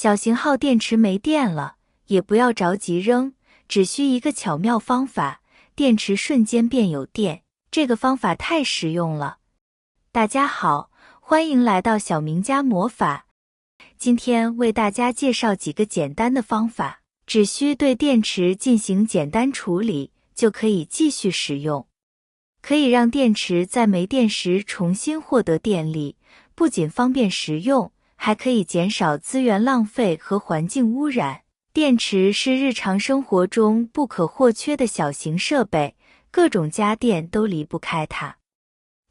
小型号电池没电了，也不要着急扔，只需一个巧妙方法，电池瞬间变有电。这个方法太实用了。大家好，欢迎来到小明家魔法。今天为大家介绍几个简单的方法，只需对电池进行简单处理，就可以继续使用。可以让电池在没电时重新获得电力，不仅方便实用，还可以减少资源浪费和环境污染。电池是日常生活中不可或缺的小型设备，各种家电都离不开它。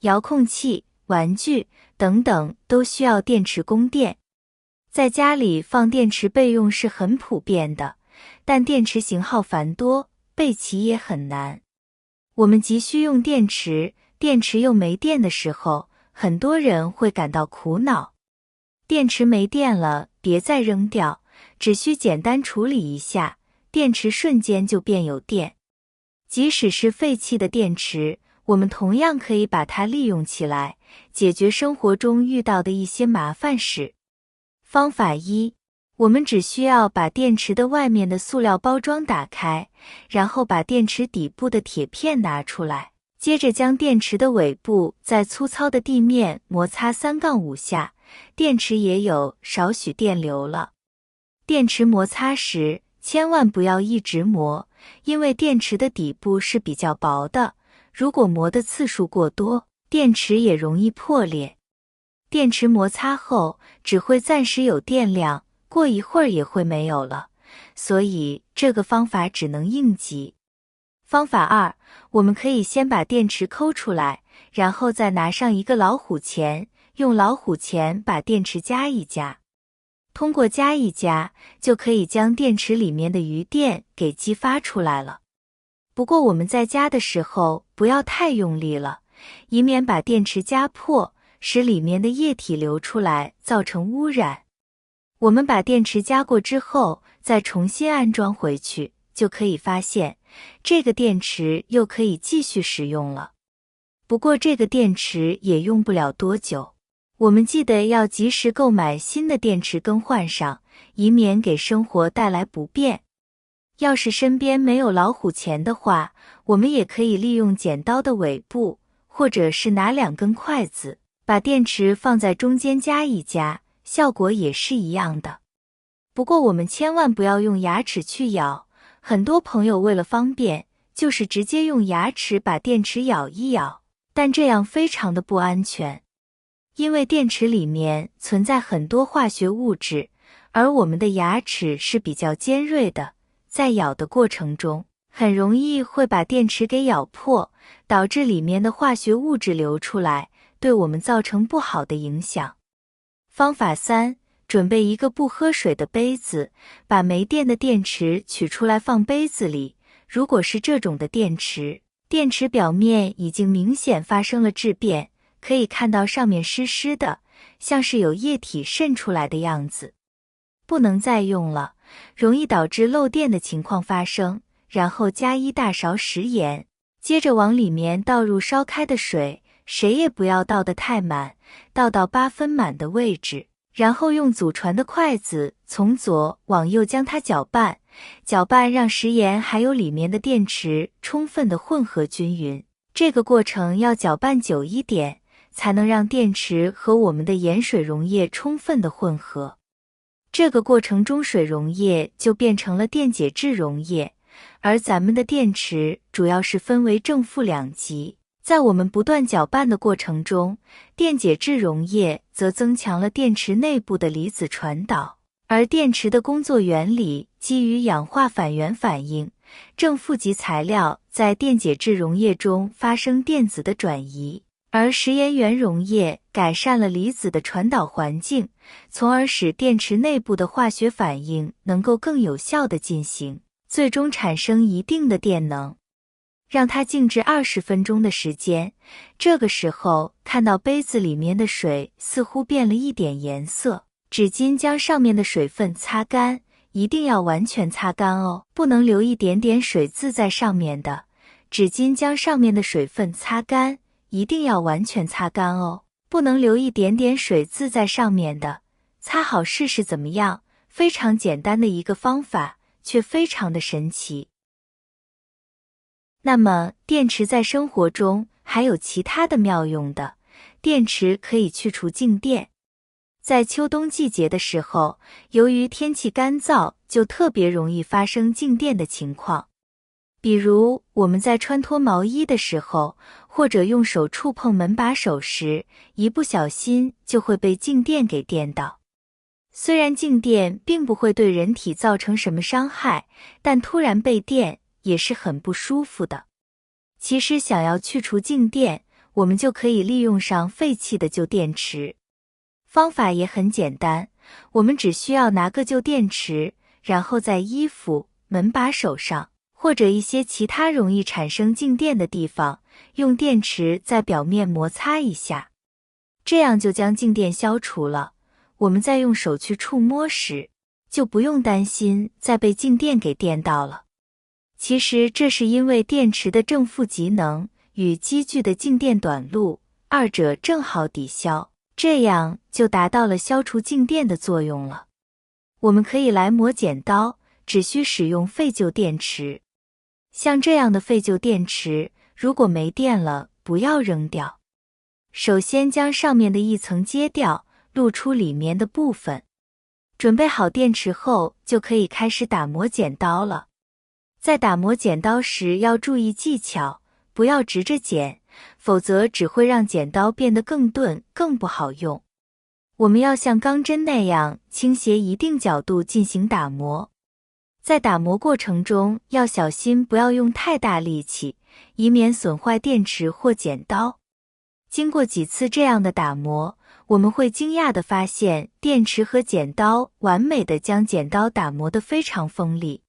遥控器、玩具等等都需要电池供电。在家里放电池备用是很普遍的，但电池型号繁多，备齐也很难。我们急需用电池，电池又没电的时候，很多人会感到苦恼。电池没电了，别再扔掉，只需简单处理一下，电池瞬间就变有电。即使是废弃的电池，我们同样可以把它利用起来，解决生活中遇到的一些麻烦事。方法一，我们只需要把电池的外面的塑料包装打开，然后把电池底部的铁片拿出来，接着将电池的尾部在粗糙的地面摩擦3-5下，电池也有少许电流了。电池摩擦时，千万不要一直磨，因为电池的底部是比较薄的，如果磨的次数过多，电池也容易破裂。电池摩擦后只会暂时有电量，过一会儿也会没有了，所以这个方法只能应急。方法二，我们可以先把电池抠出来，然后再拿上一个老虎钳，用老虎钳把电池夹一夹。通过夹一夹，就可以将电池里面的余电给激发出来了。不过我们在夹的时候不要太用力了，以免把电池夹破，使里面的液体流出来造成污染。我们把电池夹过之后，再重新安装回去，就可以发现这个电池又可以继续使用了。不过这个电池也用不了多久，我们记得要及时购买新的电池更换上，以免给生活带来不便。要是身边没有老虎钳的话，我们也可以利用剪刀的尾部，或者是拿2根筷子，把电池放在中间夹一夹，效果也是一样的。不过我们千万不要用牙齿去咬，很多朋友为了方便，就是直接用牙齿把电池咬一咬，但这样非常的不安全。因为电池里面存在很多化学物质，而我们的牙齿是比较尖锐的，在咬的过程中，很容易会把电池给咬破，导致里面的化学物质流出来，对我们造成不好的影响。方法三，准备一个不喝水的杯子，把没电的电池取出来放杯子里。如果是这种的电池，电池表面已经明显发生了质变，可以看到上面湿湿的，像是有液体渗出来的样子。不能再用了，容易导致漏电的情况发生。然后加1大勺食盐，接着往里面倒入烧开的水，谁也不要倒得太满，倒到8分满的位置，然后用祖传的筷子从左往右将它搅拌，让食盐还有里面的电池充分的混合均匀。这个过程要搅拌久一点，才能让电池和我们的盐水溶液充分的混合。这个过程中水溶液就变成了电解质溶液，而咱们的电池主要是分为正负2极，在我们不断搅拌的过程中，电解质溶液则增强了电池内部的离子传导，而电池的工作原理基于氧化反原反应，正负极材料在电解质溶液中发生电子的转移，而食盐原溶液改善了离子的传导环境，从而使电池内部的化学反应能够更有效地进行，最终产生一定的电能。让它静置20分钟的时间，这个时候看到杯子里面的水似乎变了一点颜色，纸巾将上面的水分擦干，一定要完全擦干哦，不能留一点点水渍在上面的。纸巾将上面的水分擦干，一定要完全擦干哦，不能留一点点水渍在上面的。擦好试试怎么样？非常简单的一个方法，却非常的神奇。那么，电池在生活中还有其他的妙用的。电池可以去除静电。在秋冬季节的时候，由于天气干燥，就特别容易发生静电的情况。比如我们在穿脱毛衣的时候，或者用手触碰门把手时，一不小心就会被静电给电到。虽然静电并不会对人体造成什么伤害，但突然被电也是很不舒服的。其实想要去除静电，我们就可以利用上废弃的旧电池。方法也很简单，我们只需要拿个旧电池，然后在衣服、门把手上，或者一些其他容易产生静电的地方，用电池在表面摩擦一下，这样就将静电消除了。我们再用手去触摸时，就不用担心再被静电给电到了。其实这是因为电池的正负极能与机具的静电短路，二者正好抵消，这样就达到了消除静电的作用了。我们可以来磨剪刀，只需使用废旧电池。像这样的废旧电池，如果没电了，不要扔掉。首先将上面的一层揭掉，露出里面的部分。准备好电池后，就可以开始打磨剪刀了。在打磨剪刀时要注意技巧，不要直着剪，否则只会让剪刀变得更钝，更不好用。我们要像钢针那样倾斜一定角度进行打磨。在打磨过程中要小心，不要用太大力气，以免损坏电池或剪刀。经过几次这样的打磨，我们会惊讶地发现电池和剪刀完美地将剪刀打磨得非常锋利。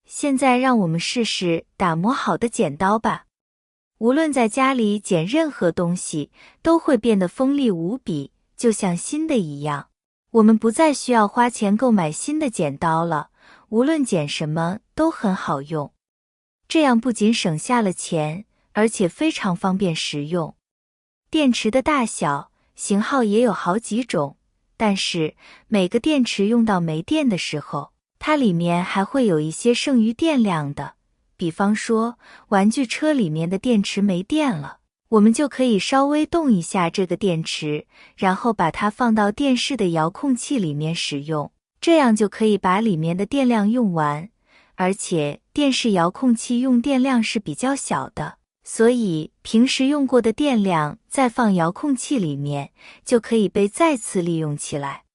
现在让我们试试打磨好的剪刀吧。无论在家里剪任何东西，都会变得锋利无比，就像新的一样。我们不再需要花钱购买新的剪刀了，无论剪什么都很好用。这样不仅省下了钱，而且非常方便实用。电池的大小、型号也有好几种，但是每个电池用到没电的时候，它里面还会有一些剩余电量的。比方说，玩具车里面的电池没电了，我们就可以稍微动一下这个电池，然后把它放到电视的遥控器里面使用，这样就可以把里面的电量用完。而且电视遥控器用电量是比较小的，所以平时用过的电量再放遥控器里面，就可以被再次利用起来。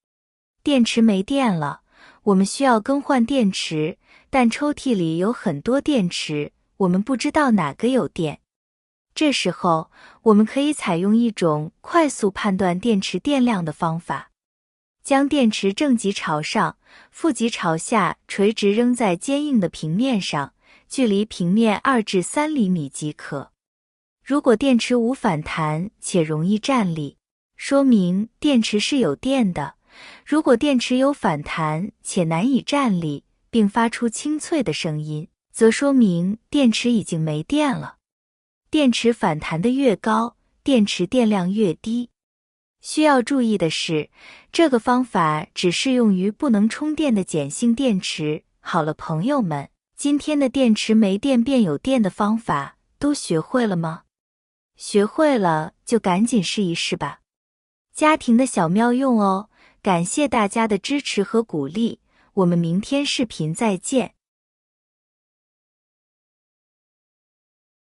电池没电了，我们需要更换电池，但抽屉里有很多电池，我们不知道哪个有电。这时候，我们可以采用一种快速判断电池电量的方法。将电池正极朝上，负极朝下垂直扔在坚硬的平面上，距离平面2至3厘米即可。如果电池无反弹且容易站立，说明电池是有电的。如果电池有反弹且难以站立，并发出清脆的声音，则说明电池已经没电了。电池反弹的越高，电池电量越低。需要注意的是，这个方法只适用于不能充电的碱性电池。好了，朋友们，今天的电池没电变有电的方法都学会了吗？学会了就赶紧试一试吧。家庭的小妙用哦。感谢大家的支持和鼓励，我们明天视频再见。